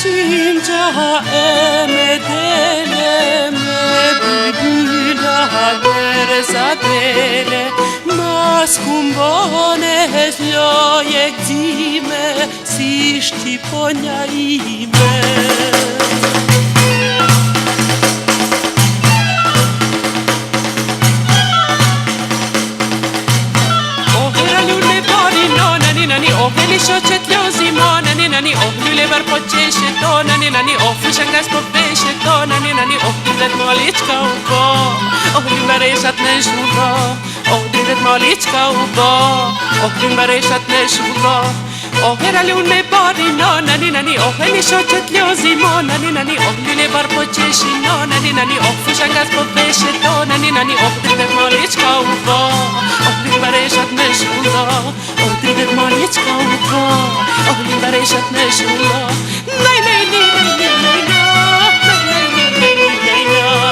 Cinja e me dele me bybila derzatele mas kumbone loje gdime si Shqiponja ime. Oh, veli shoqet lozimo, nani nani, oh, lule bar po qeshe to, nani nani, oh, fushangas po peshe to, nani nani, oh, dridhet moliqka u po, oh, limbareshat në zhullo, oh, dridhet moliqka u po, oh, limbareshat në zhullo, oh, hera lun me bari no, nani nani, oh, veli shoqet lozimo, nani nani, oh, lule bar po qeshe no, nani nani, oh, fushangas po peshe to, nani nani, oh, dridhet moliqka u po, oh, limbareshat në zhullo, oh, dridhet moliqka u po, oh, limbareshat në zhullo. Naj, naj, naj, naj, naj, naj, naj, naj, naj, naj, naj,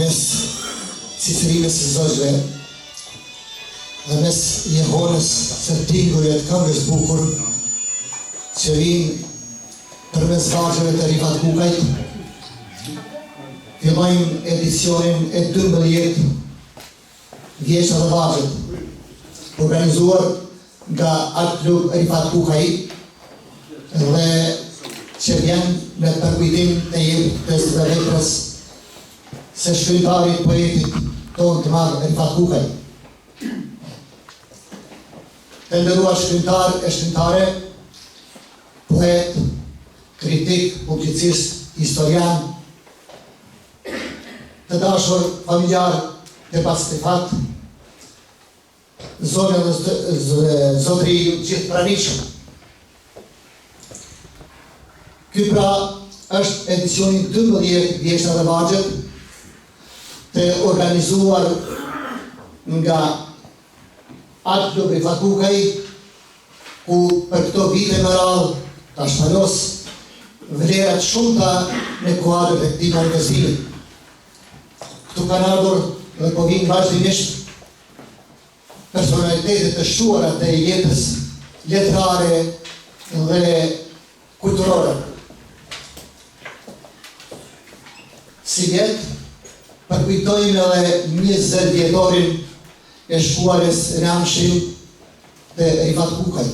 mes cicërimës së zëgjve dhe mes jehonës së tingujve të këngës bukur që vinë përmes vagjeve të Rifat Kukajt, fillojmë edicionin e 12 Vjeshta dhe Vagjet, organizuar nga Art Club Rifat Kukaj dhe që vjen me përkujtim të jetës dhe letrës se shkrimtarit poetit tonë të madh Rifat Kukaj. Të nderuar shkrimtar e shkrimtare, poet, kritik, publicist, historian, të dashur familjar të Pastefat, zonë dhe zotri gjithë pranishëm. Ky pra është edicionin 12 Vjeshta dhe Vagjet, të organizuar nga Art Club Rifat Kukaj, ku për këto vite më radhë ta shpalos vlerat shumëta në kuadrët e këtij magazini. Këtu kanë ardhur dhe po vinë vazhdimisht personalitetet të shtuara të jetës letrare dhe kulturore. Si vjetë, përkujtojmë edhe 20 vjetorin e shkuarës Ramshim dhe Rifat Kukaj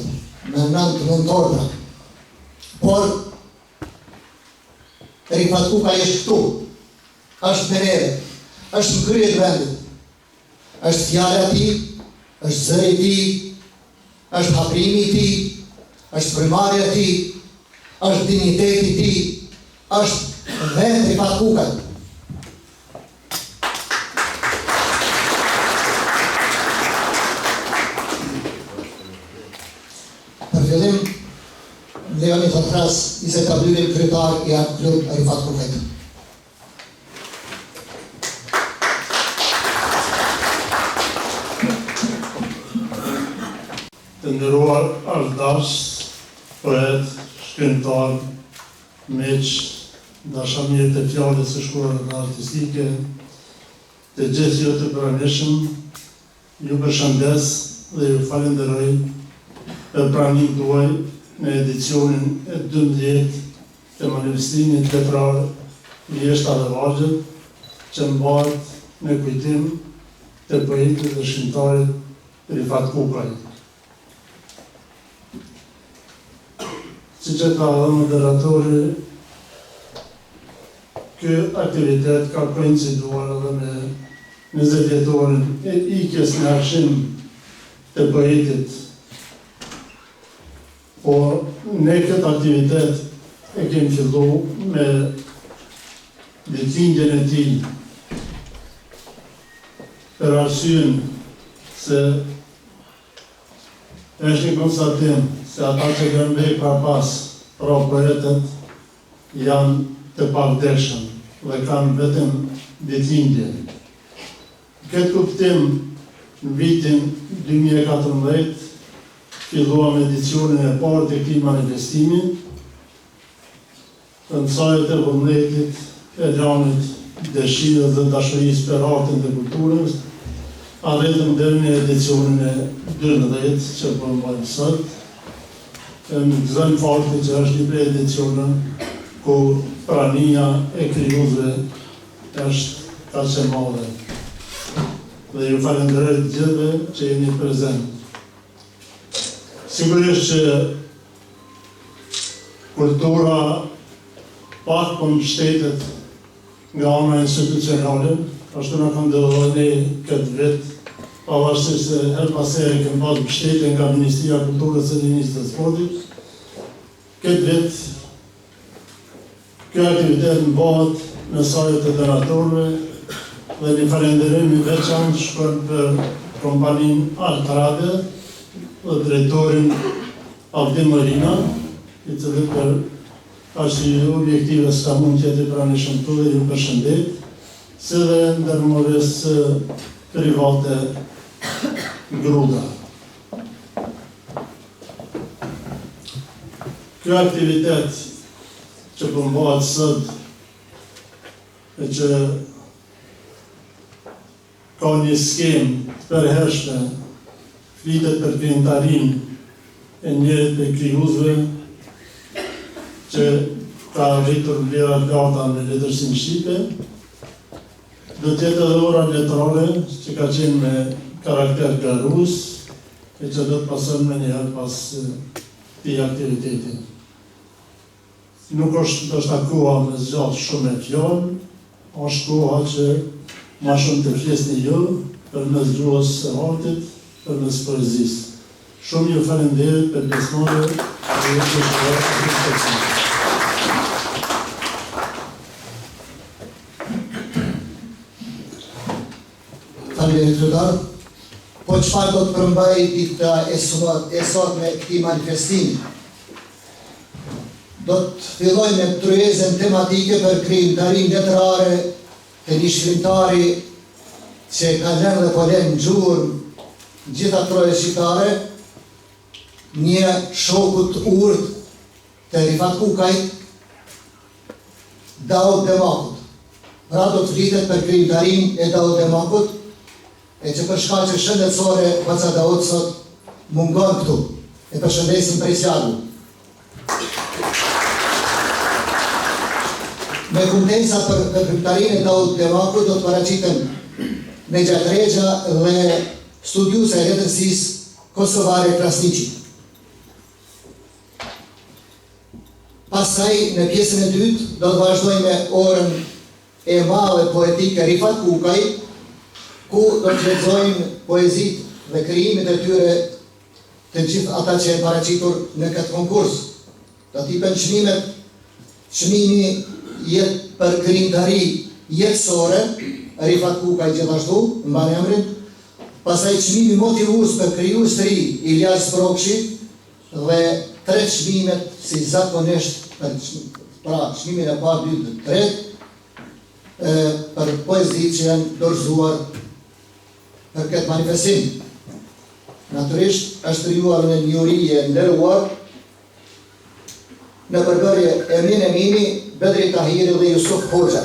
në 9 nëntorë. Por Rifat Kukaj është këtu, është me neve, është në krye të vendit, është fjala ti, është zëri ti, është haprimi ti, është primarja ti, është digniteti ti, është vend Rifat Kukaj. Për fillim, lejoni të thras i se tablimin kryetar i atë klub Rifat Kukaj. Të nderuar ardhas, poet, shkrimtar, meq, dashamirët e fjalës së shkruar dhe artistike, të gjithë ju të pranishëm, ju përshëndes dhe ju falenderoj për pranimin tuaj në edicionin e 12 të manifestimit letrar Vjeshta dhe Vargjët, që mbahet në kujtim të poetit dhe shkrimtarit Rifat Kukaj. Siç e ka thënë moderatori, ky aktivitet ka koinciduar edhe me 20 vjetorin e ikjes në arshim të poetit. Po ne këtë aktivitet e kemi fillu me ditëlindjen e tij, për arsyen se është një konstatim se ata që kanë vej pra pas, pra poetet, janë të pavdeshëm dhe kanë vetëm ditëlindje. Këtë kuptim, në vitin 2014, filluam edicionin e parë të këtij manifestimi, të mësajet e vullnetit, e lanit, dëshirës dhe dashurisë për artin dhe kulturën, arritëm deri në edicionin e 12 që po mbajmë sot. Më gëzojmë faktin që është një prej edicioneve ku prania e krijuesve është kaq e madhe. Dhe ju falenderoj të gjithëve që jeni prezent. Sigurisht që kultura pak po mbështetet nga ana institucionale, ashtu na ka ndodhur ne këtë vit, pavarësisht se her pas here kemi pasur mbështetje nga Ministria e Kulturës dhe Ministrisë së Sportit. Këtë vit ky aktivitet mbahet në sajet e donatorëve dhe një falenderim i veçantë shkon për kompaninë Altrade dhe drejtorin Avdim Marina, i cili për arsye objektive s'ka mund të jetë pranishëm këtu dhe ju përshëndet, si dhe ndërmarrjes private Gruda. Ky aktivitet që po mbahet sot e që ka një skemë të përhershme, flitet për krijimtarinë e njërit për krijuesve që ka arritur vlera të larta në letërsinë shqipe, do të jetë edhe ora letrare që ka qenë me karakter garus e që do të pasojmë me njëherë pas këtij aktiviteti. Nuk është ndoshta koha me zgjat shumë e fjalë, është koha që ma shumë të flisni ju përmes gjuhës së artit, përmes poezisë. Shumë ju falenderoj për pjesëmarrjen dhe ju shpresoj. Faleminderit kryetar. Po çfarë do të përmbajë dita e sotme këtij manifestimi? Do të filloj me tryezën tematike për krijimtarinë letrare të një shkrimtari që ka lënë dhe po lënë në gjurmë gjitha troje shqiptare, një shokut urt të Rifat Kukajt, Daud Demakut. Pra do të flitet për krijimtarinë e Daud Demakut, e që për shkaqe shëndetësore Vaca Daud sot mungon këtu. E përshëndesim prej Sjagu. Me kumtenca për kryptarinë e Daud Demaku do të paraqiten Nexha Tregja dhe studiuese e letërsisë kosovare Krasniqi. Pastaj në pjesën e dytë do të vazhdojmë me orën e madhe poetike Rifat Kukaj, ku do të lexojmë poezitë dhe krijimet e tyre të gjithë ata që janë paraqitur në këtë konkurs. Do t'i jepen çmimet, çmimi jetë për krijimtari jetësore, Rifat Kukaj gjithashtu, mban emrin, pastaj çmimi motivues për krijues të ri, Ilyas Brokshi, dhe 3 çmimet si zakonisht pra çmimin e parë, 2 dhe 3 për poezitë që janë dorëzuar për këtë manifestim. Natyrisht është krijuar në një uri e nderuar në përbërje Emin Emini, Bedri Tahiri dhe Jusuf Hoxha.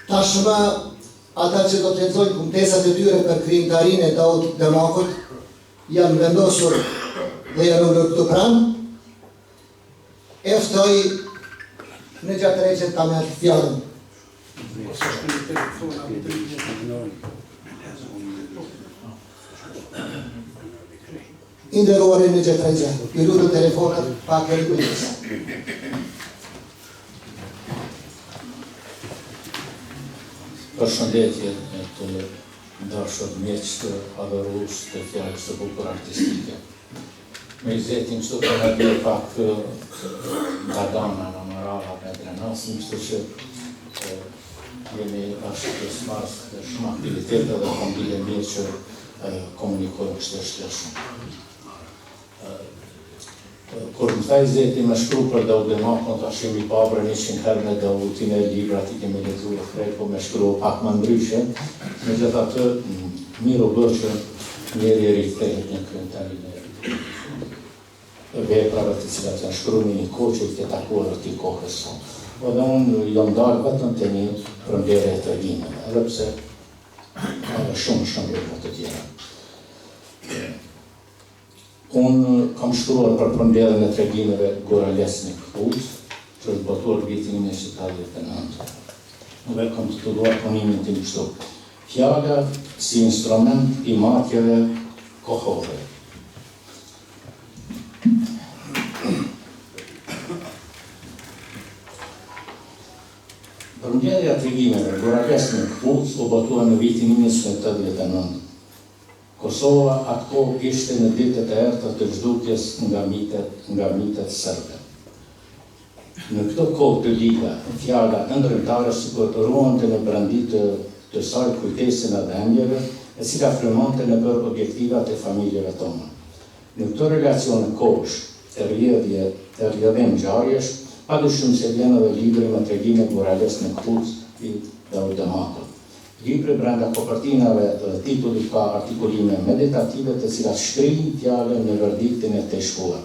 Tashmë ata që do të lexojnë kumtesat e tyre për krijimtarinë e Daud Demakut janë vendosur dhe janë ulur këtu pranë. E ftoj Nexha Tregjen ta merr fjalën. Inderuar Nexha Tregja, ju lutem telefonat pa kërkesë. Përshëndetje të dashur miq të adhurues të fjalës së bukur artistike. Me izetin kështu të nga bjerë pak nga dana në Marala me drenasin, kështu që jemi ashtë të smas të shumë aktivitetet dhe kombile mirë që komunikojnë kështë shteshëm. Kur më thaj zeti me shkru për Daud Demakun, të ashim i pabrën 100 herë me Daudin e librat i kemi lexuar krejt, po me shkru pak më ndryshe, me gjithë atë mirë u bërë që njeri e rikthehet një krijimtari veprave të cilat janë shkruar në një kohë që i ke takuar aty kohës sot. Dhe unë jam dalë vetëm te një premtierje të tregimeve, edhe pse ka shumë vepra të tjera. Unë kam shkruar për premtierjen e tregimeve Gora Lesnik Hut, që është botuar vitin 1979. Dhe kam titulluar punimin tim kështu: Fjala si instrument i matjeve kohore. Premtierja e tregimeve Gora Lesnik Hut u botua në vitin 1989. Kosova atë kohë ishte në ditët e errta të zhdukjes nga mitet serbe. Në këtë kohë të liga, fjala ndërtare sikur ruante në brandi të saj kujtesën e dhëmbjeve, e cila frymonte në për objektivat e familjeve tona. Në këtë relacione kohësh të rrjedhjem ngjarjesh, padyshim se vjen edhe libri me tregime Gora Lesnik Hut i Daud Demakut. Libri brenda kopertinave dhe titullit ka artikulime meditative të cilat shkrijnë fjalën në verdiktin e të shkuar.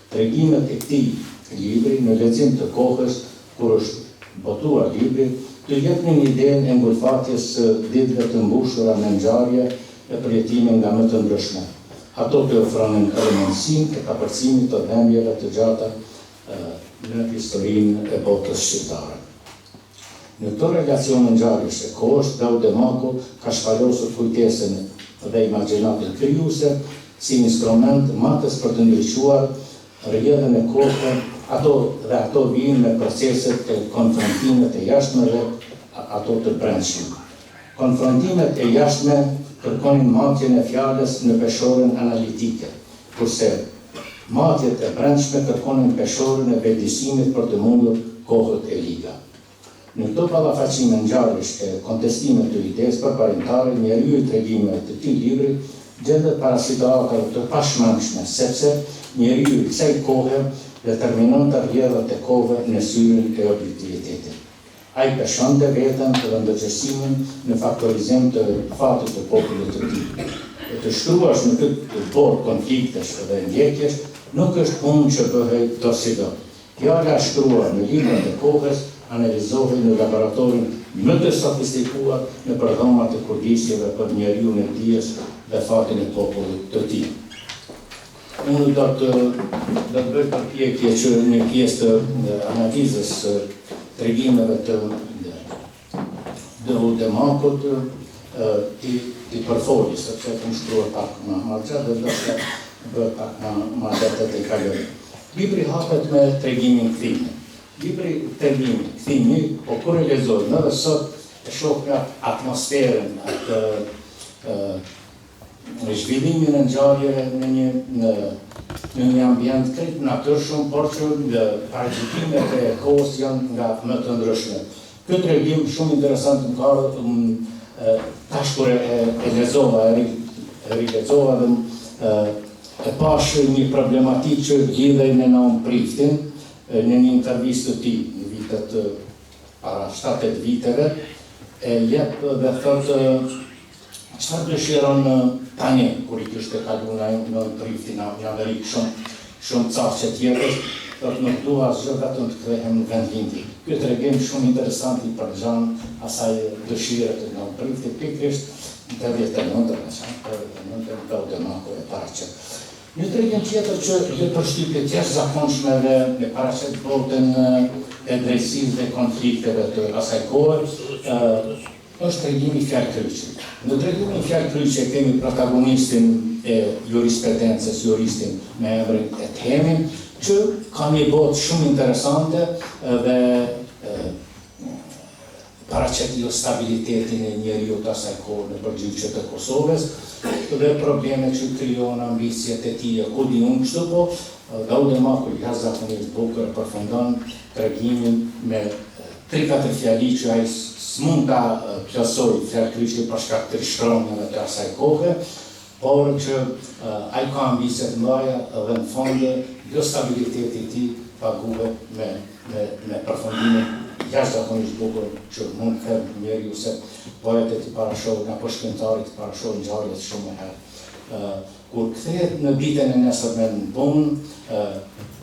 Tregimet e këtij libri në lexim të kohës kur është botuar libri të jepnin idenë e ngulfatjes së ditëve të mbushura me ngjarje e përjetime nga më të ndryshme. Ato të ofronin elementësinë e kapërcimit të dhëmbjeve të gjata në historinë e botës shqiptare. Në këto relacione ngjarjesh e kohës, Daud Demaku ka shpalosur kujtesën dhe imagjinatën krijuese si instrument matës për të ndriçuar rrjedhën e kohës, ato vijnë me proceset e konfrontimet e jashtme dhe ato të brendshme. Konfrontimet e jashtme kërkonin matjen e fjalës në peshorën analitike, kurse matjet e brendshme kërkonin peshorën e vetëdijësimit për të mundur kohët e liga. Në këto ballafaqime ngjarjesh e kontestimet të idesë përparimtare, njeriu i tregimeve të këtij libri gjendet para situatave të pashmangshme, sepse njeriu i kësaj kohe determinon të rrjedhat e kohëve në syrin e objektivitetit. Ai peshonte veten dhe ndërgjegjësimin në faktorizim të fatit të popullit të tij. E të shkruash në këtë botë konfliktesh dhe ndjekjesh nuk është punë që bëhej do si do. Fjala shkruar në librat e kohës analizohej në laboratorin më të sofistikuar në programat e kujdesjeve për njeriu në dijes dhe fatin e popullit të tij. Unë do të bëj përpjekje që një pjesë të analizës tregimeve të Demakut ti përfoli, sepse këmë shkruar pak më gjatë dhe do të bëj pak më detet e kaluar. Libri hapet me tregimin kthimi. Libri tregimi kthimi, po kur e lexoj edhe sot e shoh nga atmosferën, atë zhvillimin e ngjarjeve në një ambient krejt natyrshëm, por që paraqitimet e kohës janë nga më të ndryshme. Ky tregim shumë interesant më ka tash kur e lexova, e rilexova dhe e pash një problematik që lidhej me Naum Priftin në një intervistë të tij në vitet para 7-8 viteve, e jep dhe thotë çfarë dëshiron tani kur I kishte kaluar në Priftin në Amerikë shumë caqe tjetër, thotë nuk dua asgjë vetëm të kthehem në vendlindje. Ky tregim shumë interesant I përgjan asaj dëshire të Naum Priftit pikërisht në 89 për Demaku e paraqet. Një tregim tjetër që jep përshtypje të jashtëzakonshme dhe e paraqet botën e drejtësisë dhe konflikteve të asaj kohe, është tregimi fjalëkryqit. Në tregimin fjalëkryqit kemi protagonistin e jurisprudencës, juristin me emrin Hemin, që ka një botë shumë interesante dhe paraqet jo stabilitetin e njeriu të asaj kohe në përgjithësi të Kosovës dhe probleme që krijon ambicjet e tij. Ku di unë kështu, po Demaku jashtëzakonisht bukur përfundon tregimin me 3-4 fjali që ai s'mund ta plotësoj fjalëkryqin për shkak të shkronjave të asaj kohe, por që ai ka ambicie të mëdha dhe në fund jo stabiliteti I tij paguhet me përfundimin jashtëzakonisht bukur që mund të them njeriu se poetet I parashohin apo shkrimtarit I parashohin ngjarjet shumë herë. Kur kthehet në ditën e nesërme në punë,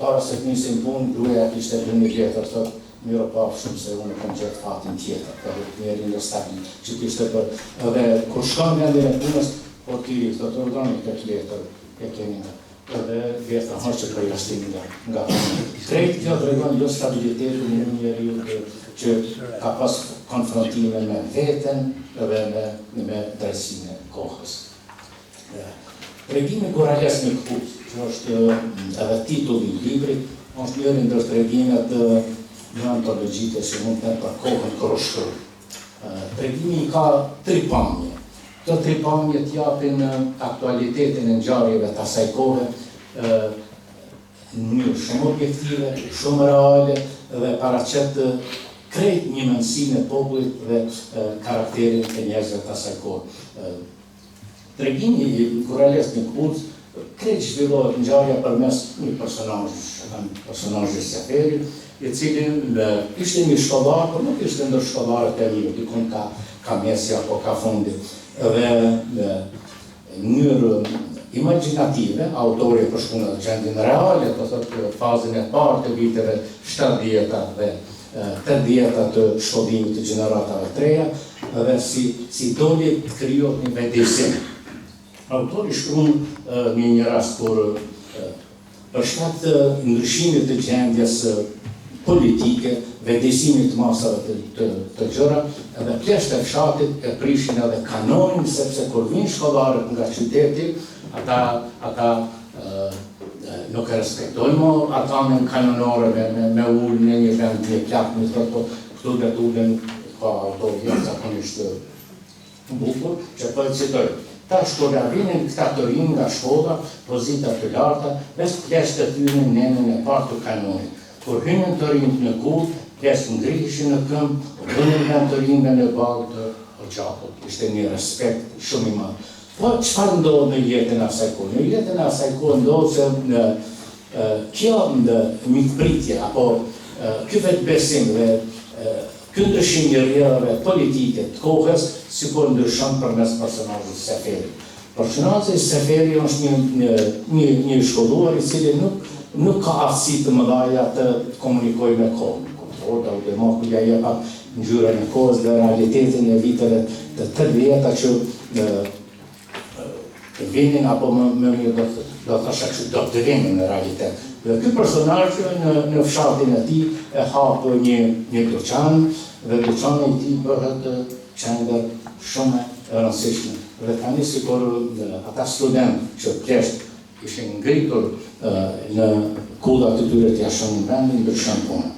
para se të nisej në punë, gruaja kishte lënë një letër, thotë mirupafshim se unë kam gjetë fatin tjetër, për njeriu jo stabil që kishte për. Edhe kur shkon në vendin e punës, po ti thotë ordoni këtë letër, e keni nga. Edhe vjetë hoqë për jashtim nga krejt kjo tregon jo stabilitetin në njeriu që ka pas konfrontime me veten dhe me drejtsinë e kohës. Tregimi Goralesnik Kut, që është edhe titulli I librit, është njëri ndër tregimet në antologjitë që mund të për kohën krushkër. Tregimi ka 3 pamje. Këto 3 pamje t'japin aktualitetin e ngjarjeve të asaj kohe në mënyrë shumë objektive, shumë reale dhe paraqet krejt një mendësinë e popullit dhe karakterin e njerëzve të asaj kohe. Tregimi I Goralesnik Kut krejt zhvillohet ngjarja përmes një personazhi Seferi, I cili ishte një shkollar, por nuk ishte ndër shkollarët e mirë, dikun ka mesi apo ka fundi. Dhe në mënyrë imaginative, autori përshkruan gjendjen reale, do thotë fazën e parë të viteve 70-ta dhe 80-ta të shkollimit të gjeneratave të reja, dhe si doli të krijohet një vetësim. Autori shkruan një rast kur për shkak të ndryshimit të gjendjes politike, vetësimit të masave të gjëra, edhe pleshtë e fshatit e prishin edhe kanonin, sepse kur vinë shkollarët nga qyteti, ata nuk e respektojnë ata në kanonore me ullë në një vend një plak, në thotë, po këtu dhe të ullën ka autori jashtëzakonisht bukur, që po e citoj. Ta shkolla vinin këta të rinë nga shkolla, pozita të larta, veç pleshtë të thyrën nenën e partë të kanonit. Kur hynën të rinjt në kull, pleshtë ngrihishin në këmbë, hynën nga të rinjë në balë të Oxhakut. Ishte një respekt shumë I madh. Po çfarë ndodh në jetën e asaj kohe? Në jetën e asaj kohe ndodh se kjo mikpritje apo ky vetbesim dhe ky ndryshim I rrjedhave politike të kohës sikur ndryshon përmes personazhit Seferi. Personazhi Seferi është një shkolluar I cili nuk ka aftësi të mëdha të komunikojë me kohën. por Daudemaku ja jep ngjyrën e kohës dhe realitetin e viteve të 80-ta që vinin, apo më mirë do thasha që do të vinin në realitet. Dhe ky personazh në fshatin e tij e hap një dyqan dhe dyqani i tij bëhet qendër shumë e rëndësishme. Dhe tani sikur ata studentë që thjesht ishin ngritur në kullat e tyre të jashtëm vendin ndryshon punën.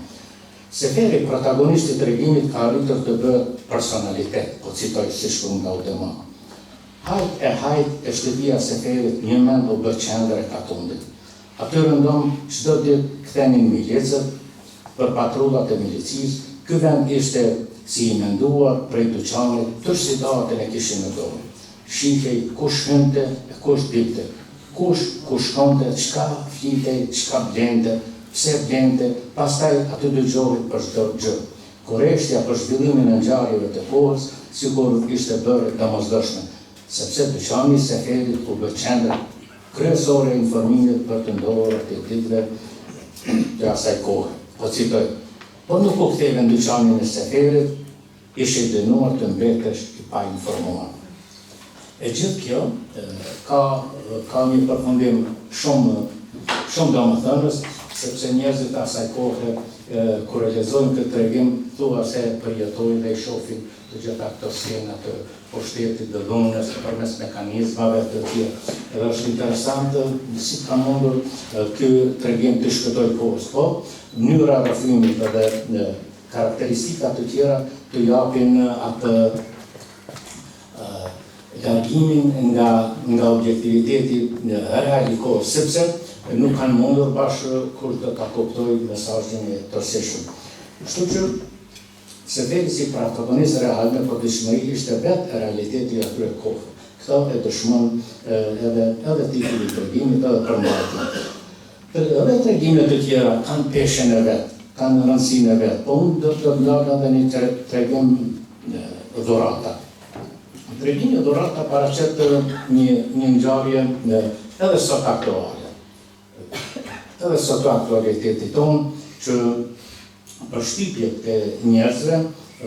Seferi, protagonisti i tregimit, ka arritur të bëhet personalitet, po citoj si shkruan Daudemaku. Hajt e shtëpia Seferit një mend u bë qendër e Katundit. Aty rëndom çdo ditë kthenin milicët për patrullat e milicisë. Ky vend ishte si i menduar prej dyqanit, tërë datën e kishin në dorë. Shihej kush hynte e kush dilte, kush shkonte, çka flitej, çka blente, pse blente, pastaj aty dëgjohej për çdo gjë. Korrektja për zhvillimin e ngjarjeve të kohës sikur ishte bërë domosdoshme, sepse dyqani i Seferit u bë qendër kryesore e informimit për të ndodhurat e ditëve të asaj kohe. Po citoj, po nuk u ktheve në dyqanin e Seferit, ishe i dënuar të mbetesh i pa informuar. E gjithë kjo ka një përfundim shumë domethënës, sepse njerëzit asaj kohe kur e lexojnë këtë tregim thua se përjetojnë dhe i shohin të gjitha këto skena të pushtetit dhe dhunës përmes mekanizmave të tjera. Edhe është interesante si ka mundur ky tregim të shpëtoj kohës, po mënyra rrëfimit dhe karakteristika të tjera të japin atë largimin nga objektiviteti real i kohës, sepse nuk kanë mundur bashkë kur të ta kuptoj mesazhin e tërësishëm. Kështu që Seferi si protagonist real me përditshmëri ishte vetë realiteti i atyre kohë. Këto e dëshmon edhe titulli i tregimit edhe përmbajtja. Edhe tregimet të tjera kanë peshen e vet, kanë rëndësinë e vet, po unë do të ndaga edhe një tregim dhurata. Tregimi dhurata paraqet një ngjarje edhe sot aktuale. Edhe sot aktualiteti tonë që përshtypjet e njerëzve,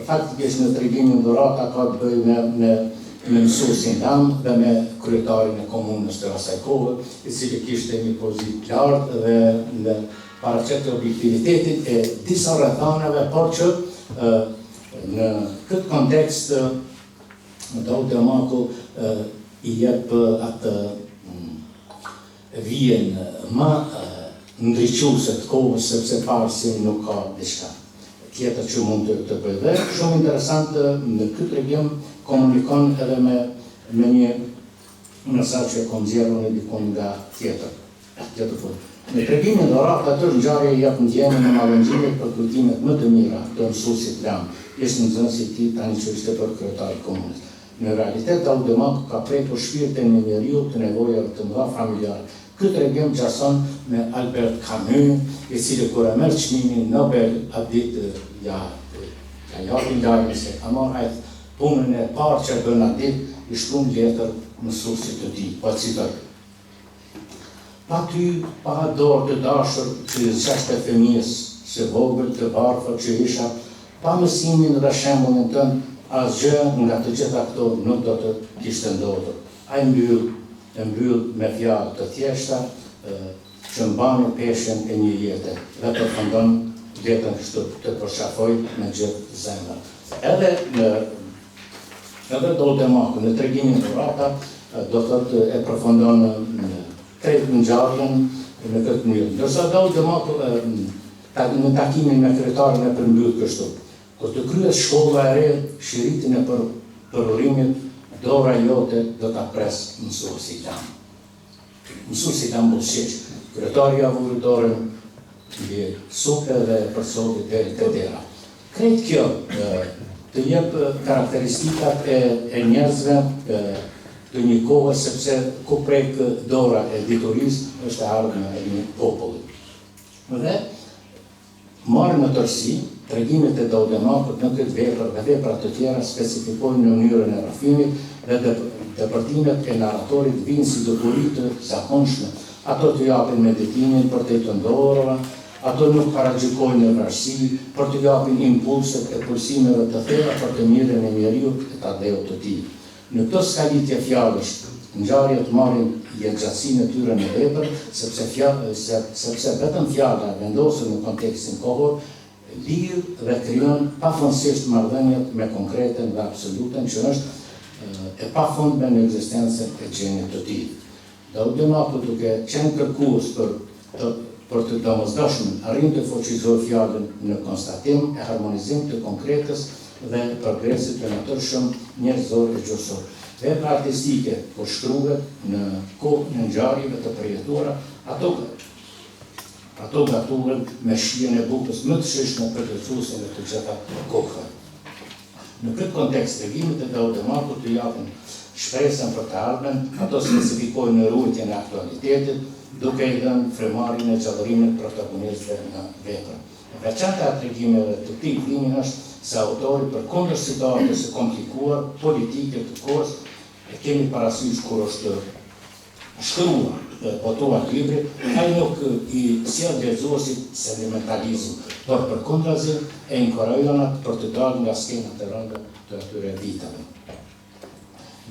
faktikisht në tregimin dhurata ka të bëjë me mësuesin tam dhe me kryetarin e komunës të asaj kohe, i cili kishte një pozitë lartë dhe paraqet objektivitetin e disa rrethanave, por që në këtë kontekst Daudemaku i jep atë vijen më ndriçuese të kohës, sepse parësi nuk ka diçka tjetër që mund të bëjë. Dhe shumë interesant në këtë tregim komunikon edhe me një mesazh që ka nxjerrur në dikon nga tjetër fund. Në tregimin dhurata atë ngjarje jep ndjenjën e mallëngjimit për kujtimet më të mira të mësuesit lam. Ishte nxënësi i tij tani që ishte për kryetar i komunës. Në realitet Daudemaku ka prekur shpirtin e njeriu të nevojave të mëdha familjare. Ky tregim qason me Albert Camus, i cili kur e merr çmimin Nobel atë ditë ja japi lajmin se ka marrë atë punën e parë që bën atë ditë, i shkruan letër mësuesit të tij, po citoj. Pa ty, pa dorë të dashur që zgjashte fëmijës së vogël të varfër që isha, pa mësimin dhe shembullin tënd, asgjë nga të gjitha këto nuk do të kishte ndodhur. Ai mbyll me fjalë të thjeshta që mbanë peshen e një jete dhe përfundon jetën kështu të përshafoj me gjithë zemrën. Edhe Daudemaku në tregimin dhurata do thotë e përfundon krejt ngjarjen në këtë mënyrë. Ndërsa Daudemaku në takimin me kryetarin e përmbyll kështu. Kur të kryhet shkolla e re, shiritin e përurimit, dora jote do ta pres mësuesi tam. Mësuesi tam buzëqeq. Kryetari ja vuri dorën mbi supe dhe përsoti deri te dera. Krejt kjo të jep karakteristikat e njerëzve të një kohe, sepse ku prek dora e diturisë është ardhmja e një populli. Dhe marrë në tërësi, tregimet e Daudemakut në këtë vepër dhe veprat të tjera specifikojnë në mënyrën e rrëfimit dhe depërtimet e narratorit vinë si dukuri të zakonshme. Ato të japin meditimin për të ndodhura, Ato nuk paragjykojnë në vrasësi, por të japin impulset e pulsimeve të thella për të mirën e njeriut e të adheut të tij. Në këtë skalitje fjalësh, ngjarjet marrin jetëgjatësinë e tyre në vepër, sepse vetëm fjala vendosur në kontekstin kohor lidh dhe krijon pafundësisht marrëdhëniet me konkreten dhe absoluten që është e pafundme në ekzistencën e gjenit të tij. Daudi Maku duke qenë kërkues për të domosdoshmën arrin të fuqizojë fjalën në konstatim e harmonizim të konkretës dhe progresit të natyrshëm njerëzor e gjuhësor. Vepra artistike kur shkruhet në kohë në ngjarjeve të përjetuara, ato gatuhen me shijen e bukës më të shishme përkëthuese në të gjitha kohëve. Në këtë kontekst, tregimit e Daudi Makut të japin shpresën për të ardhmen, ato specifikojnë rrugën e aktualitetit, duke i dhënë frymëmarrjen e gjallërimit protagonistëve në vepër. E veçanta e tregimeve të këtij filmi është se autori përkundër situatës së komplikuar politike të kohës e kemi parasysh kur është shkruar dhe botuar libri, ai nuk i sjell lexuesit sentimentalizëm, por përkundrazi e inkurajon atë për të dalë nga skenat e rënda të atyre viteve.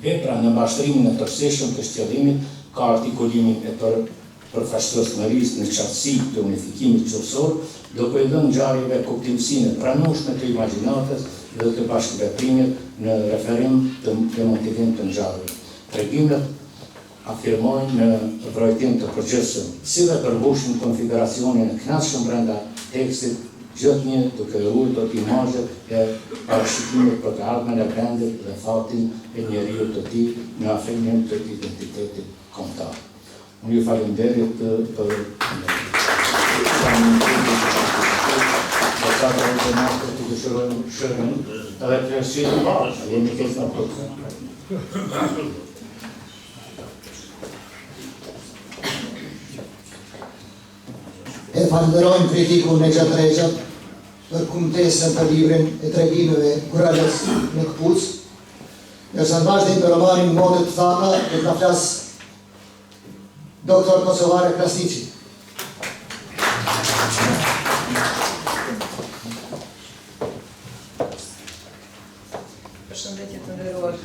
Vepra në mbështetimin e tërësishëm të qëllimit ka artikulimin e përfaqësueshmërisë në qartësi të unifikimit gjuhësor, duke i dhënë ngjarjeve kuptimsinë e pranueshme të imagjinatës dhe të bashkëveprimit në referim të motivim të ngjarjeve. Tregimet afirmojnë në vërejtim të përgjithshëm, si dhe përmbushin konfiguracionin e kënaqshëm brenda tekstit, gjithnjë duke ruajtur imazhet e parashikimit për të ardhmen e vendit dhe fatin e njeriut të tij në afirmim të identitetit kombëtar. Unë ju falenderit për të dëshirojmë shërën edhe të rësirë, jemi këtë në përë. E falenderojmë kritikun e Gjatë Rexhat për kumtesën për librin e tregimeve Kurralës në Kpuc. Nëse në vazhdim për romanin Modet të Thaka, do të na flas doktor Kosovare Krasniqi. Përshëndetje të nderuar.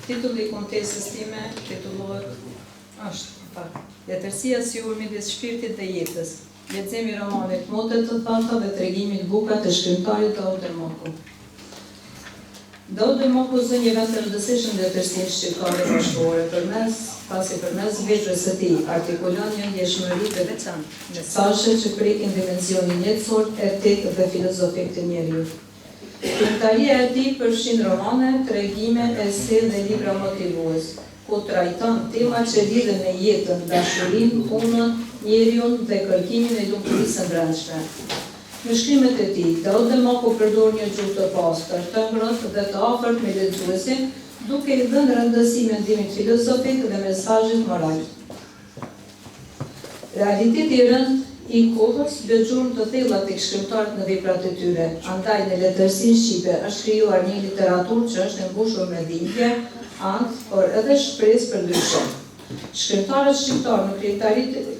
Titulli i kumtesës time titullohet Letërsia si ur midis shpirtit dhe jetës. Leximi i romanit Modet të Thaka dhe tregimit Buka të shkrimtarit Daudi Maku. Daudi Maku zë një vend të rëndësishëm letërsinë shqiptare bashkëore, përmes veprës së tij artikulon një ndjeshmëri të veçantë, mesazhe që prekin dimensionin jetësor, etik dhe filozofik të njeriut. Shkrimtaria e tij përfshin romane, tregime, ese dhe libra motivues, ku trajton tema që lidhen me jetën, dashurinë, punën, njeriun dhe kërkimin e lumturisë së brendshme. Në shkrimet e tij, Daudi Maku përdor një gjuhë të pastër, të ngrohtë dhe të afërt me lexuesin, duke i dhënë rëndësi mendimit filozofik dhe mesazhit moral. Realiteti i rënd i kohës bë gjurmë të thella tek shkrimtarët në veprat e tyre. Andaj në letërsinë shqipe është krijuar një literaturë që është e mbushur me dhimbje, ankth, por edhe shpresë për ndryshim. Shkrimtarët shqiptar në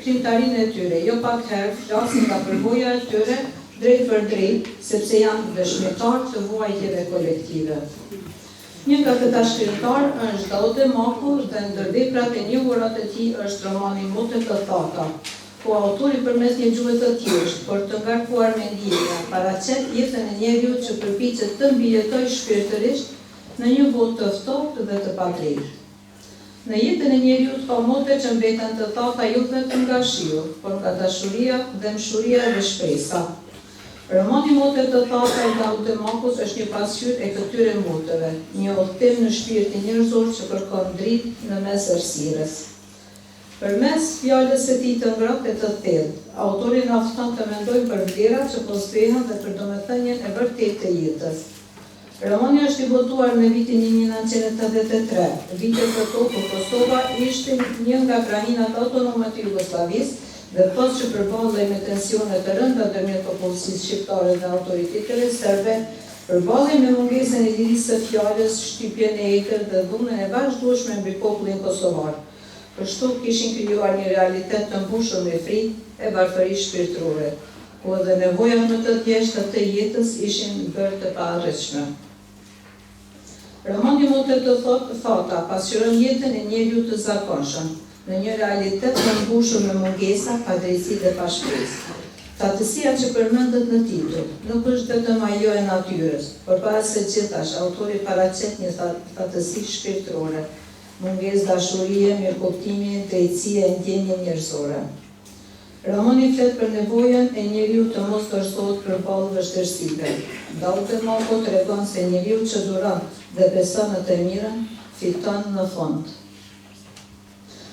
krijtarinë e tyre jo pak herë flasin nga përvoja e tyre drejt për drejt, sepse janë dëshmitar të vuajtjeve kolektive. Një nga këta shkrimtar është Daudi Maku dhe ndër veprat e njohura të tij është romani Modet të Thaka, ku autori përmes një gjuhë të thjeshtë, por të ngarkuar me ndjenja, paraqet jetën e njeriut që përpiqet të mbijetojë shpirtërisht në një botë të ftohtë dhe të padrejtë. Në jetën e njeriut ka mote që mbeten të thata jo vetëm nga shiu, por nga dashuria, dëmshuria dhe shpresa. Romani Modet të Thaka i Daudi Makut është një pasqyrë e këtyre moteve, një udhtim në shpirtin njerëzor që kërkon dritë në mes errësirës. Përmes fjalës së tij të ngrohtë e të thellë, autori na fton të mendojmë për vlerat që po zbehen dhe për domethënien e vërtetë të jetës. Romani është i botuar në vitin 1983, vite këto kur Kosova ishte një nga krahinat autonome të Jugosllavisë dhe pas që përballej me tensione të rënda ndërmjet popullsisë shqiptare dhe autoriteteve serbe, përballej me mungesën e lirisë së fjalës, shtypjen e egër dhe dhunën e vazhdueshme mbi popullin kosovar. Kështu kishin krijuar një realitet të mbushur me frikë e varfëri shpirtërore, ku edhe nevojat më të thjeshta të jetës ishin bërë të paarritshme. Romani mund të thota pasqyron jetën e njeriu të zakonshëm në një realitet të mbushur me mungesa, padrejtësi dhe pashpresë. Fatësia që përmendet në titull nuk është vetëm ajo e natyrës, përpara se gjithashtu autori paraqet një fatësi shpirtërore, mungesë dashurie, mirëkuptimi, drejtësia e ndjenje njerëzore. Romani flet për nevojën e njeriu të mos dorëzohet përballë vështirësive. Daute Mako tregon se njeriu që duron dhe beson në të mirën, fiton në fund.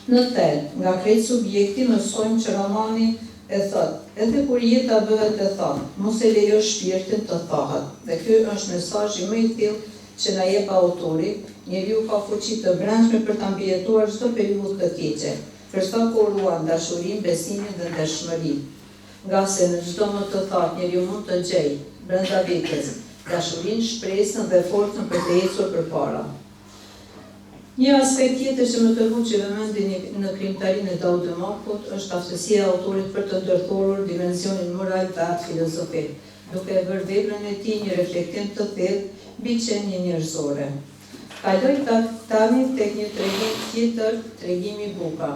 Në tel, nga krejt subjekti mësojmë që romani e thot, edhe kur jeta bëhet e thot, mos e lejo shpirtin të thahet. Dhe ky është mesazhi më i thellë që na jep autori, njeriu ka fuqi të brendshme për ta mbijetuar çdo periudhë të keqe, përsa kur ruan dashurinë, besimin dhe ndershmërinë. Nga se në çdo më të thatë njeriu mund të gjejë brenda vetes dashurinë, shpresën dhe forcën për të ecur përpara. Një aspekt tjetër që më tërbuqi vëmendjen në krijimtarinë e Daute Makut është aftësia e autorit për të ndërthurur dimensionin moral të atë filozofik, duke bërë veprën e tij një reflektim të thellë mbi qenien njerëzore. Kaloj tani tek një tregim tjetër, tregimi Buka.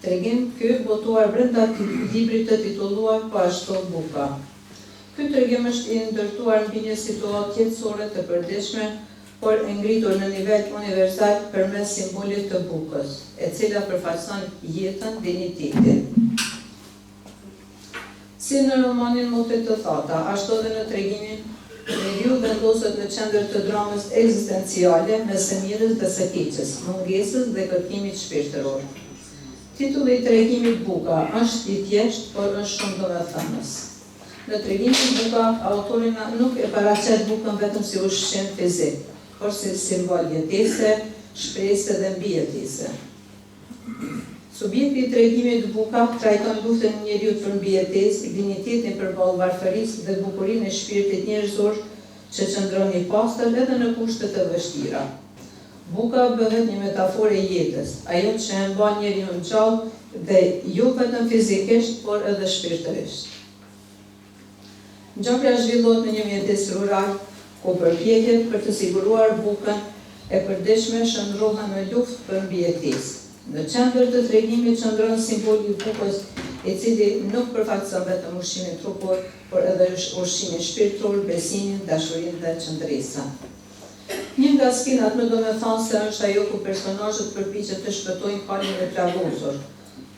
Tregim ky botuar brenda librit të titulluar Po ashtu Buka. Ky tregim është i ndërtuar mbi një situatë jetësore të përditshme, por e ngritur në nivel universal përmes simbolit të bukës, e cila përfaqëson jetën, dinjitetin. Si në romanin Motet të Thata, ashtu edhe në tregimin, njeriu vendoset në qendër të dramës ekzistenciale me së mirës dhe së keqes, mungesës dhe kërkimit shpirtëror. Titulli i tregimit Buka është i thjeshtë, por është shumë domethënës. Në tregimin Buka, autori nuk e paraqet bukën vetëm si ushqim fizik, por si simbol jetese, shpresë dhe mbijetese. Subjekti i tregimit Buka trajton luftën e njeriut për mbijetesë, dinjitetin përballë varfërisë dhe bukurinë e shpirtit njerëzor që qëndron i pastër edhe në kushte të vështira. Buka bëhet një metaforë e jetës, ajo që e mban njeriun gjallë dhe jo vetëm fizikisht, por edhe shpirtërisht. Ngjarja zhvillohet në një mjedis rural, ku përpjekjet për të siguruar bukën e përditshme shndrohen në luftë për mbijetesë. Në qendër të tregimit qëndron simboli i bukës, i cili nuk përfaqëson vetëm ushqimin trupor, por edhe ushqimin shpirtëror, besimin, dashurinë dhe qëndresën. Një nga skenat më domethënëse është ajo ku personazhet përpiqen të shpëtojnë palën e plagosur,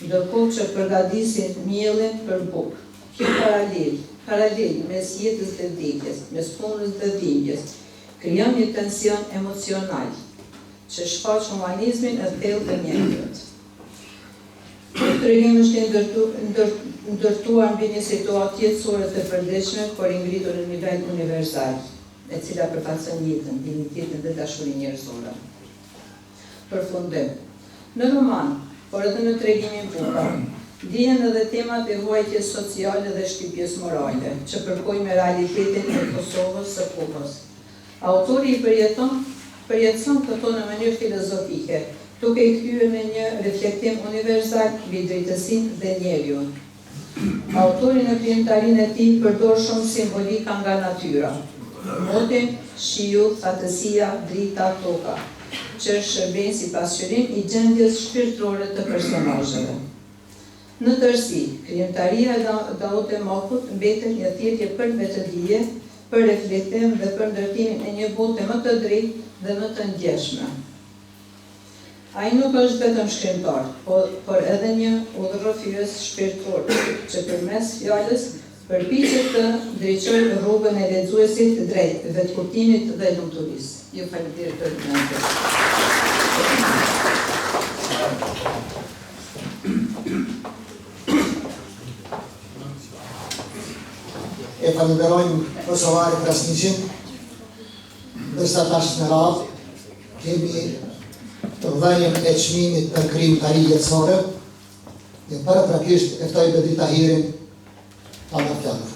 ndërkohë që përgatisin mielin për bukë. Kjo paralel mes jetës dhe vdekjes, mes punës dhe dhimbjes, krijon një tension emocional që shfaq humanizmin e thellë të njerëzit. Ky tregim është i ndërtuar mbi një situatë jetësore të përditshme, por i ngritur në nivel universal, e cila përfaqëson jetën, dinjitetin dhe dashurinë njerëzore. Përfundim. Në roman, por edhe në tregimin Buka, dihen edhe temat e vuajtjes sociale dhe shtypjes morale, që përkojnë me realitetin e Kosovës së kohës. Autori i përjetëson këto në mënyrë filozofike, duke i kthyer në një reflektim universal mbi drejtësinë dhe njeriun. Autori në krijimtarinë e tij përdor shumë simbolika nga natyra. Moti, shiu, fatësia, drita, toka, që shërben si pasqyrim i gjendjes shpirtërore të personazheve. Në tërësi, krijimtaria e Daute Makut mbetet një thjetje për vetëdije, për reflektim dhe për ndërtimin e një bote më të drejtë dhe më të ndjeshme. Ai nuk është vetëm shkrimtar, por edhe një udhërrofyes shpirtëror, që përmes fjalës përpiqet të drejtojë rrugën e lexuesit drejt vetkuptimit dhe lumturisë. Ju falenderoj për vëmendjen. E falenderojmë Kosovari Krasniqin, ndërsa tash në radhë kemi të dhënien e çmimit për krijimtari jetësore, dhe paraprakisht e ftoj Bedri Tahirin ta marrë fjalën.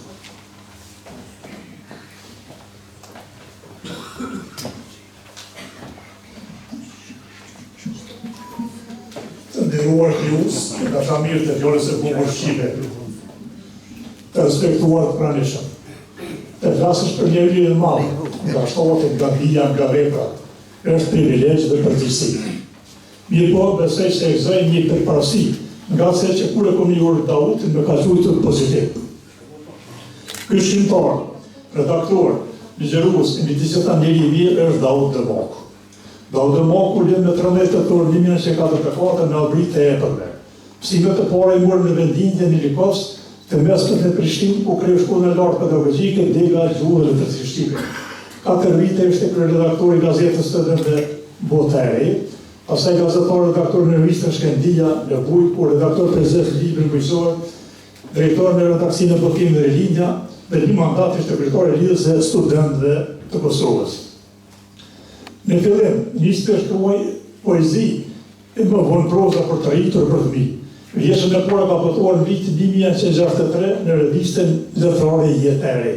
Të nderuar nderuar krijues, nga familjet e fjalës së bukur shqipe, të respektuar të pranishëm. Të flasësh për njeriu të madh, nga shtohet, nga bija, nga vepra, është privilegj dhe përgjegjësi. Mirë po, besoj se ekzoj një përparësi, nga se që kur e kom njohur Dautin me ka thujtur pozitiv. Ky shkrimtar, redaktor, ligjërues i midiseta njeri i mirë është Daud Dëmoku. Daud Dëmoku lind me 13 tetor 1944 në Albrit e Epërve. Mësimet e para i morën në vendindje në Likovës, të mesmet në Prishtinë, ku kreu shkollën e lartë pedagogjike, dega e gjuhës dhe letërsi shqipe. 4 vite ishte kryeredaktor i gazetës Studente Bota e Re, pastaj gazetar redaktor në revistën Shkendia në Bujk, ku redaktor prezes në librin bujqësor, drejtor në redaksinë e Bokim dhe Rilindja, dhe një mandat ishte kryetari i Lidhjes së Studentëve të Kosovës. Në fillim, nisi të shkruaj poezi e më vonë proza për të rritur për fëmijë. Vjeshtën e parë ka botuar në vitin 1963 në revistën Letrare i Jetë e Re.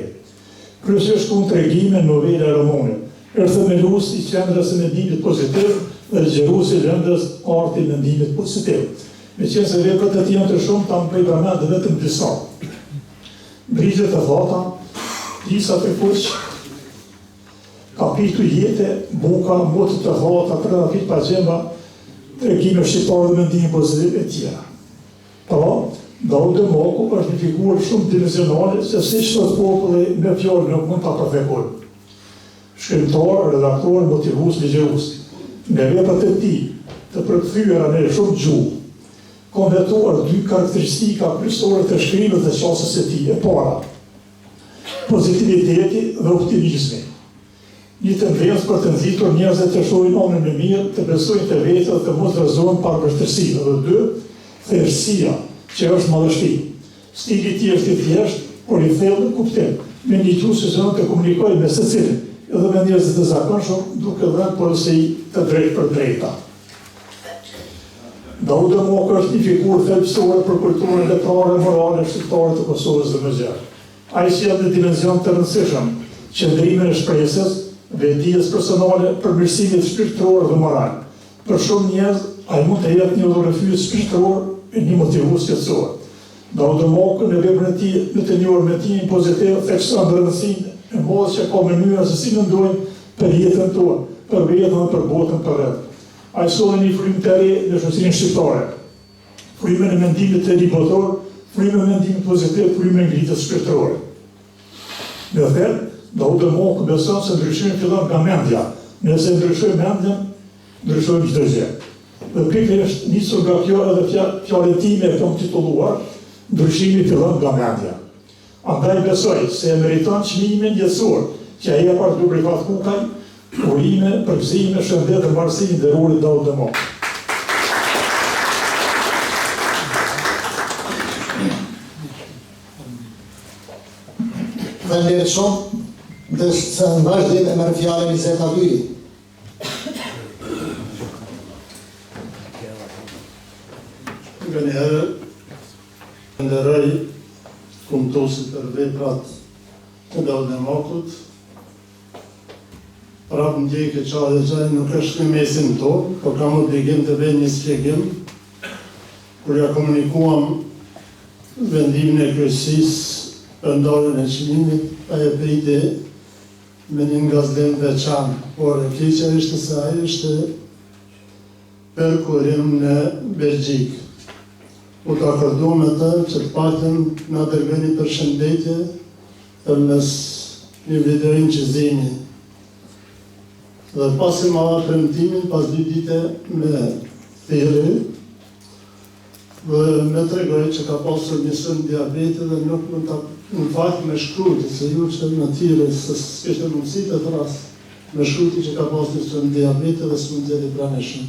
Kryesisht shkruan tregime, novela, romane. Është themelues i qendrës së mendimit pozitiv dhe ligjërues i lëndës arti i mendimit pozitiv. Meqense veprat e tij janë të shumta, më bëj përmend vetëm disa. Brizet e thata, disa të kuq, kapitulli jete, buka, motët të thata, trafik pa gjemba, tregime shqiptare dhe mendimi pozitiv e tjera. Pra, Daud Dëmoku është një figurë shumë dimensionale, se si çdo populli me fjalë nuk mund ta përfekojë. Shkrimtar, redaktor, motivues, ligjërues. Nga veprat e tij, të përkthyera në shumë gjuhë, konvertuar 2 karakteristika kryesore të shkrimit dhe qasjes së tij. E para, pozitiviteti dhe optimizmi. Një tendencë për të nxitur njerëzit të shohin anën e mirë, të besojnë te vetë dhe të mos rrezohen pa vështirësi. Dhe 2, thjeshtësia, që është madhështi. Stili i tij është i thjeshtë, por i thellë në kuptim, me një gjuhë që zënon të komunikojë me secilin, edhe me njerëzit të zakonshëm, duke dhënë porosi të drejtë për drejta. Daud Dëmoku është një figurë thelbësore për kulturën letrare morale shqiptare të Kosovës dhe Mezhar. Ai sjell në dimension të rëndësishëm qëndrimin e shpresës, vetdijes personale, përmirësimit shpirtëror dhe moral. Për shumë njerëz, ai mund të jetë një udhëheqës shpirtëror e një motivues shqetësor. Daud Dëmoku në veprën e tij në të njohur mendimin pozitiv thekson rëndësinë e modës që ka mënyra se si mendojmë për jetën tonë, për vetën dhe për botën përreth. Ai solli një frymë të re në shoqërinë shqiptare. Frymën e mendimit të ri botor, frymën e mendimit pozitiv, frymën e ngritjes shpirtërore. Në fakt, Daud Dëmoku beson se ndryshimi fillon nga mendja. Nëse ndryshojmë mendjen, ndryshojmë çdo gjë. Dhe pikërisht nisur nga kjo edhe fjalën time e kam titulluar Ndryshimi fillon nga mendja. Andaj besoj se e meriton çmimin jetësor që ai e ka dhënë Rifat Kukaj, urime, përgëzime, shëndet dhe mbarësi i nderuarit Daud Dëmoku. Faleminderit shumë, dhe se në vazhdim e merr fjalën Izeta Vyri. Nga njëherë, nderoj kumtuesit për veprat të Daud Dëmokut. Prapë ndjej që çfarë gjë nuk është në mesin tonë, por kam obligim të bëj një shpjegim. Kur ja komunikuam vendimin e kryesisë për ndarjen e çmimit, ai e priti me një ngazdim veçantë, por e keqja ishte se ai ishte për kurim në Belgjik. U të akordu me të që të paktën na dërgoj një përshëndetje përmes një vleterin që zini. Dhe pasi ma dha premtimin, pas 2 dite me thirrje, dhe me tregoj që ka pasur një sënë diabete dhe nuk mund ta në fakt me shkruti, se ju që në thirrje se s'kishte mundësi të thras, me shkruti që ka pasur një sënë diabete dhe s'mund të jeti pranishëm.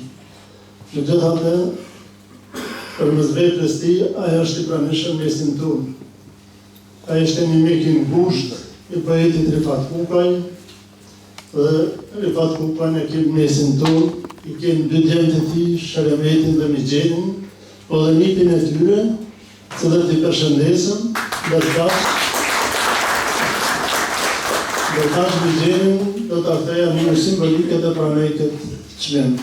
Megjithatë, përmes veprës tij, ai është i pranishëm mesin tonë. Ai ishte një mik i ngushtë i poetit Rifat Kukaj, dhe Rifat Kukaj e kemi mesin tonë, i kemi 2 djemtë të tij, Sheremetin dhe Mixhenin, po dhe nipin e tyre, që dhe t'i përshëndesëm, dhe tash Mixhenin do t'a ktheja në mënyrë simbolike dhe pranoj këtë çmim.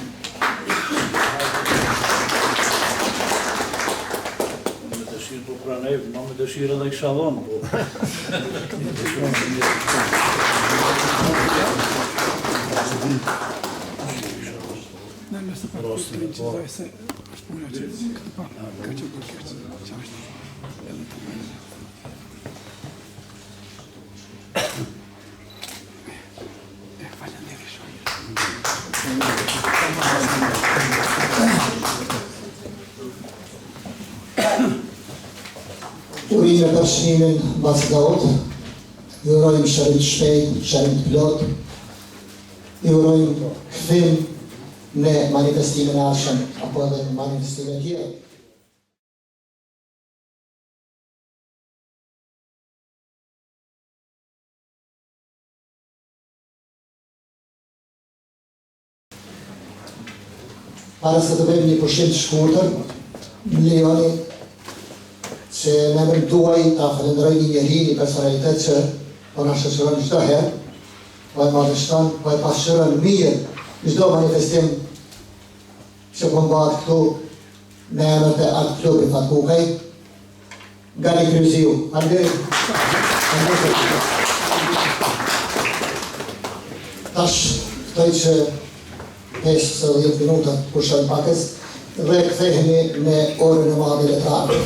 ne ma me dëshirë dhe isha dhonë, po. Urime për shënimin Bacdaut, ju urojmë shërim të shpejt, shërim të plot, ju urojmë kthim në manifestimin e ardhshëm apo edhe në manifestime tjera. Para se të bëjmë një pushim të shkurtër, më lejoni që në emrin tuaj ta falenderoj një njeri, një personalitet që po na shoqëron çdo herë, po e madhështon, po e pasqyron mirë çdo manifestim që po bëhet këtu në emër të Art Klubit Fat Kukaj, Gani Kryziu. Tash ftoj që 5-10 minuta pushojmë pakës dhe kthehemi në orën e madhe letrare.